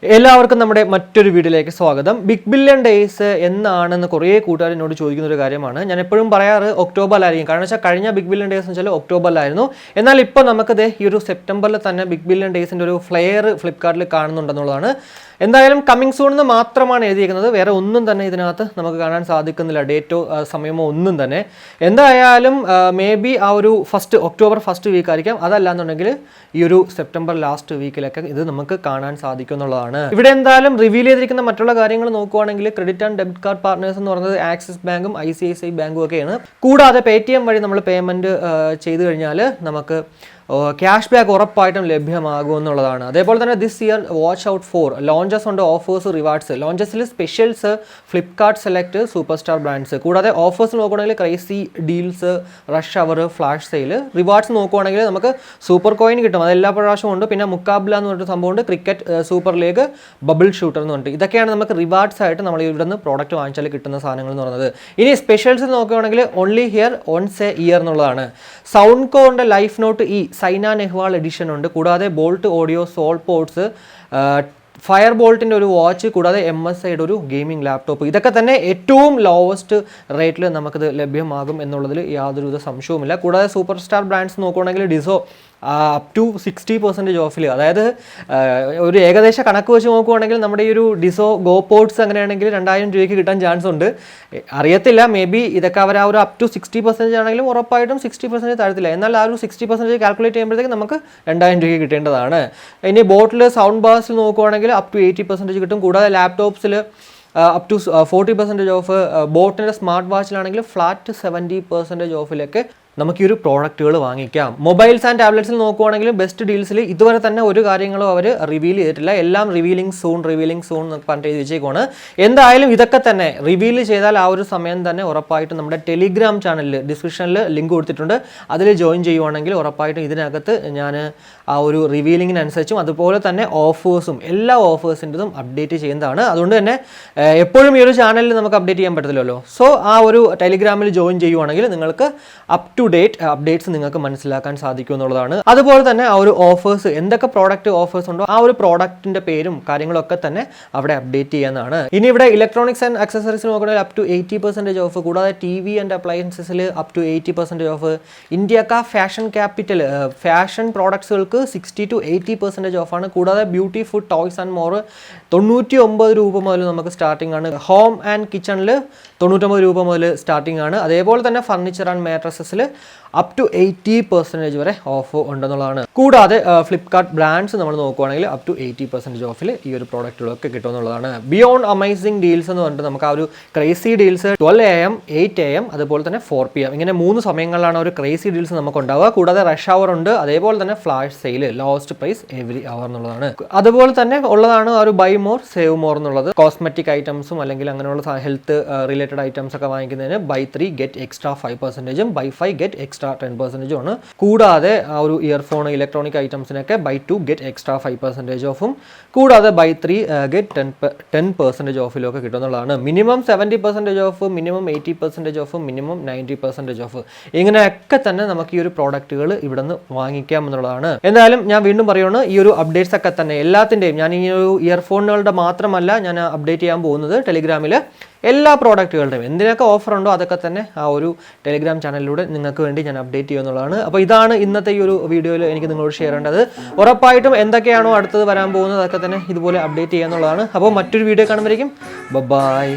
എല്ലാവർക്കും നമ്മുടെ മറ്റൊരു വീഡിയോയിലേക്ക് സ്വാഗതം. ബിഗ് ബില്യൺ ഡേയ്സ് എന്നാണെന്ന് കുറേ കൂട്ടുകാർ എന്നോട് ചോദിക്കുന്ന ഒരു കാര്യമാണ്. ഞാൻ എപ്പോഴും പറയാറ് ഒക്ടോബറിലായിരിക്കും. കാരണം വെച്ചാൽ കഴിഞ്ഞ ബിഗ് ബില്യൺ ഡേയ്സ് എന്ന് വെച്ചാൽ ഒക്ടോബറിലായിരുന്നു. എന്നാൽ ഇപ്പോൾ നമുക്കത് ഈ ഒരു സെപ്റ്റംബറിൽ തന്നെ ബിഗ് ബില്യൺ ഡേയ്സിൻ്റെ ഒരു ഫ്ലെയർ ഫ്ലിപ്കാർട്ടിൽ കാണുന്നുണ്ടെന്നുള്ളതാണ്. എന്തായാലും കമ്മിങ് സൂൺ എന്ന് മാത്രമാണ് എഴുതിയിരിക്കുന്നത്. വേറെ ഒന്നും തന്നെ ഇതിനകത്ത് നമുക്ക് കാണാൻ സാധിക്കുന്നില്ല, ഡേറ്റോ സമയമോ ഒന്നും തന്നെ. എന്തായാലും മേ ബി ആ ഒരു ഒക്ടോബർ ഫസ്റ്റ് വീക്ക് ആയിരിക്കാം. അതല്ലാന്നുണ്ടെങ്കിൽ ഈ ഒരു സെപ്റ്റംബർ ലാസ്റ്റ് വീക്കിലൊക്കെ ഇത് നമുക്ക് കാണാൻ സാധിക്കും എന്നുള്ളതാണ്. ഇവിടെ എന്തായാലും റിവീൽ ചെയ്തിരിക്കുന്ന മറ്റുള്ള കാര്യങ്ങൾ നോക്കുവാണെങ്കിൽ credit and debit card partners എന്ന് പറയുന്നത് ആക്സിസ് ബാങ്കും ICICI ബാങ്കും ഒക്കെയാണ്. കൂടാതെ പേടിഎം വഴി നമ്മൾ പേയ്മെൻറ്റ് ചെയ്ത് കഴിഞ്ഞാൽ നമുക്ക് ക്യാഷ് ബാക്ക് ഉറപ്പായിട്ടും ലഭ്യമാകും എന്നുള്ളതാണ്. അതേപോലെ തന്നെ this year watch out for launches ഉണ്ട്, ഓഫേഴ്സ്, റിവാർഡ്സ്. ലോഞ്ചസിൽ specials, Flipkart select, super star brands. കൂടാതെ ഓഫേഴ്സ് നോക്കുകയാണെങ്കിൽ crazy deals, rush hour, flash sale. Rewards നോക്കുകയാണെങ്കിൽ നമുക്ക് സൂപ്പർ കോയിൻ കിട്ടും, അത് എല്ലാ പ്രാവശ്യവും ഉണ്ട്. പിന്നെ മുക്കാബില എന്ന് പറഞ്ഞിട്ട് സംഭവമുണ്ട്, cricket super league, bubble shooter എന്ന് പറഞ്ഞിട്ട്. ഇതൊക്കെയാണ് നമുക്ക് റിവാർഡ്സ് ആയിട്ട് നമ്മൾ ഇവിടെ നിന്ന് പ്രോഡക്റ്റ് വാങ്ങിച്ചാൽ കിട്ടുന്ന സാധനങ്ങൾ എന്ന് പറയുന്നത്. ഇനി സ്പെഷ്യൽസ് നോക്കുകയാണെങ്കിൽ only here once a year എന്നുള്ളതാണ്. സൗണ്ട് കോറിൻ്റെ life note Saina Nehwal edition ഉണ്ട്. കൂടാതെ ബോൾട്ട് ഓഡിയോ, സോൾ പോർട്സ്, ഫയർ ബോൾട്ടിൻ്റെ ഒരു വാച്ച്, കൂടാതെ MSIയുടെ ഒരു ഗെയിമിംഗ് ലാപ്ടോപ്പ്. ഇതൊക്കെ തന്നെ ഏറ്റവും ലോവസ്റ്റ് റേറ്റിൽ നമുക്കിത് ലഭ്യമാകും എന്നുള്ളതിൽ യാതൊരുവിധ സംശയവുമില്ല. കൂടാതെ സൂപ്പർ സ്റ്റാർ ബ്രാൻഡ്സ് നോക്കുകയാണെങ്കിൽ ഡിസോ അപ് ടു 60% ഓഫിൽ, അതായത് ഒരു ഏകദേശ കണക്ക് വെച്ച് നോക്കുവാണെങ്കിൽ നമ്മുടെ ഈ ഒരു ഡിസോ ഗോ പോർട്സ് അങ്ങനെയാണെങ്കിൽ 2000 രൂപയ്ക്ക് കിട്ടാൻ ചാൻസ് ഉണ്ട്. അറിയത്തില്ല, മേ ബി ഇതൊക്കെ അവർ ആ ഒരു അപ് ടു 60% ആണെങ്കിലും ഉറപ്പായിട്ടും 60% താഴത്തില്ല. എന്നാൽ ആ ഒരു 60% കാൽക്കുലേറ്റ് ചെയ്യുമ്പോഴത്തേക്ക് നമുക്ക് 2000 രൂപയ്ക്ക് കിട്ടേണ്ടതാണ്. ഇനി ബോട്ടിൽ സൗണ്ട് ബാസിൽ നോക്കുവാണെങ്കിൽ അപ് ടു 80% കിട്ടും. കൂടാതെ ലാപ്ടോപ്സിൽ അപ് ടു 40% ഓഫ്. ബോട്ടിൻ്റെ സ്മാർട്ട് വാച്ചിലാണെങ്കിൽ ഫ്ലാറ്റ് 70% ഓഫിലൊക്കെ നമുക്ക് ഈ ഒരു പ്രോഡക്റ്റുകൾ വാങ്ങിക്കാം. മൊബൈൽസ് ആൻഡ് ടാബ്ലറ്റ്സിൽ നോക്കുവാണെങ്കിൽ ബെസ്റ്റ് ഡീൽസിൽ ഇതുവരെ തന്നെ ഒരു കാര്യങ്ങളും അവർ റിവീൽ ചെയ്തിട്ടില്ല. എല്ലാം റിവീലിംഗ് സൂൺ എന്നൊക്കെ പറഞ്ഞിട്ട് എഴുതി വെച്ചേക്കാണ്. എന്തായാലും ഇതൊക്കെ തന്നെ റിവീൽ ചെയ്താൽ ആ ഒരു സമയം തന്നെ ഉറപ്പായിട്ടും നമ്മുടെ ടെലിഗ്രാം ചാനലിൽ ഡിസ്ക്രിപ്ഷനിൽ ലിങ്ക് കൊടുത്തിട്ടുണ്ട്, അതിൽ ജോയിൻ ചെയ്യുവാണെങ്കിൽ ഉറപ്പായിട്ടും ഇതിനകത്ത് ഞാൻ ആ ഒരു റിവീലിങ്ങിനനുസരിച്ചും അതുപോലെ തന്നെ ഓഫേഴ്സും എല്ലാ ഓഫേഴ്സിൻ്റെതും അപ്ഡേറ്റ് ചെയ്യുന്നതാണ്. അതുകൊണ്ട് തന്നെ എപ്പോഴും ഈ ഒരു ചാനലിൽ നമുക്ക് അപ്ഡേറ്റ് ചെയ്യാൻ പറ്റില്ലല്ലോ. സോ ആ ഒരു ടെലിഗ്രാമിൽ ജോയിൻ ചെയ്യുവാണെങ്കിൽ നിങ്ങൾക്ക് അപ് ടു ഡേറ്റ് അപ്ഡേറ്റ്സ് നിങ്ങൾക്ക് മനസ്സിലാക്കാൻ സാധിക്കും എന്നുള്ളതാണ്. അതുപോലെ തന്നെ ആ ഒരു ഓഫേഴ്സ്, എന്തൊക്കെ പ്രോഡക്റ്റ് ഓഫേഴ്സ് ഉണ്ടോ ആ ഒരു പ്രോഡക്റ്റിന്റെ പേരും കാര്യങ്ങളൊക്കെ തന്നെ അവിടെ അപ്ഡേറ്റ് ചെയ്യാനാണ്. ഇനി ഇവിടെ ഇലക്ട്രോണിക്സ് ആൻഡ് അക്സസറീസ് നോക്കുകയാണെങ്കിൽ അപ് ടു 80% ഓഫ്. കൂടാതെ TV ആൻഡ് അപ്ലയൻസസിൽ അപ് ടു 80% ഓഫ്. ഇന്ത്യക്ക ഫാഷൻ ക്യാപിറ്റൽ ഫാഷൻ പ്രോഡക്ട്സുകൾക്ക് 60 to 80% ഓഫാണ്. കൂടാതെ beauty, food, toys and more 99 രൂപ മുതൽ നമുക്ക് സ്റ്റാർട്ടിംഗ് ആണ്. ഹോം ആൻഡ് കിച്ചണിൽ 99 രൂപ മുതൽ സ്റ്റാർട്ടിംഗ് ആണ്. അതേപോലെ തന്നെ ഫർണിച്ചർ ആൻഡ് മാട്രസസിൽ അപ് ടു 80% വരെ ഓഫ് ഉണ്ടെന്നുള്ളതാണ്. കൂടാതെ ഫ്ലിപ്കാർട്ട് ബ്രാൻഡ്സ് നമ്മൾ നോക്കുവാണെങ്കിൽ അപ് ടു 80% ഓഫിൽ ഈ ഒരു പ്രോഡക്റ്റുകളൊക്കെ കിട്ടുമെന്നുള്ളതാണ്. ബിയോണ്ട് അമേസിംഗ് ഡീൽസ് എന്ന് പറഞ്ഞിട്ട് നമുക്ക് ആ ഒരു ക്രേസി ഡീൽസ് 12 AM, 8 AM, അതുപോലെ തന്നെ 4 PM, ഇങ്ങനെ 3 സമയങ്ങളിലാണ് ഒരു ക്രേസി ഡീൽസ് നമുക്ക് ഉണ്ടാവുക. കൂടാതെ റഷ് അവർ ഉണ്ട്, അതേപോലെ തന്നെ flash sale, lowest price every hour എന്നുള്ളതാണ്. അതുപോലെ തന്നെ ഉള്ളതാണ് ഒരു ബൈ മോർ സേവ് മോർ എന്നുള്ളത്. കോസ്മെറ്റിക് ഐറ്റംസും അല്ലെങ്കിൽ അങ്ങനെയുള്ള ഹെൽത്ത് റിലേറ്റഡ് ഐറ്റംസ് ഒക്കെ വാങ്ങിക്കുന്നതിന് buy 3 get extra 5%, buy 5 get extra 10% ആണ്. കൂടാതെ ആ ഒരു ഇയർഫോൺ, ഇലക്ട്രോണിക് ഐറ്റംസിനൊക്കെ ബൈ 2 ഗെറ്റ് എക്സ്ട്രാ 5% ഓഫും, കൂടാതെ ബൈ 3 ഗെറ്റ് 10% ഓഫിലൊക്കെ കിട്ടുന്നതാണ്. Minimum 70% off, minimum 80% off, minimum 90% off. ഇങ്ങനെയൊക്കെ തന്നെ നമുക്ക് ഈ ഒരു പ്രോഡക്റ്റുകൾ ഇവിടെ നിന്ന് വാങ്ങിക്കാം എന്നുള്ളതാണ്. എന്തായാലും ഞാൻ വീണ്ടും പറയുകയാണ്, ഈ ഒരു അപ്ഡേറ്റ്സ് ഒക്കെ തന്നെ എല്ലാത്തിൻ്റെയും, ഞാൻ ഈ ഒരു ഇയർഫോണുകളുടെ മാത്രമല്ല ഞാൻ അപ്ഡേറ്റ് ചെയ്യാൻ പോകുന്നത് ടെലിഗ്രാമിൽ എല്ലാ പ്രോഡക്റ്റുകളുടെയും എന്തിനൊക്കെ ഓഫർ ഉണ്ടോ അതൊക്കെ തന്നെ ആ ഒരു ടെലിഗ്രാം ചാനലിലൂടെ നിങ്ങൾക്ക് വേണ്ടി ഞാൻ അപ്ഡേറ്റ് ചെയ്യുന്നുള്ളതാണ്. അപ്പോൾ ഇതാണ് ഇന്നത്തെ ഈ ഒരു വീഡിയോയിൽ എനിക്ക് നിങ്ങളോട് ഷെയർ ചെയ്യേണ്ടത്. ഉറപ്പായിട്ടും എന്തൊക്കെയാണോ അടുത്തത് വരാൻ പോകുന്നത് അതൊക്കെ തന്നെ ഇതുപോലെ അപ്ഡേറ്റ് ചെയ്യാന്നുള്ളതാണ്. അപ്പോൾ മറ്റൊരു വീഡിയോ കാണുമ്പോഴേക്കും ബൈ.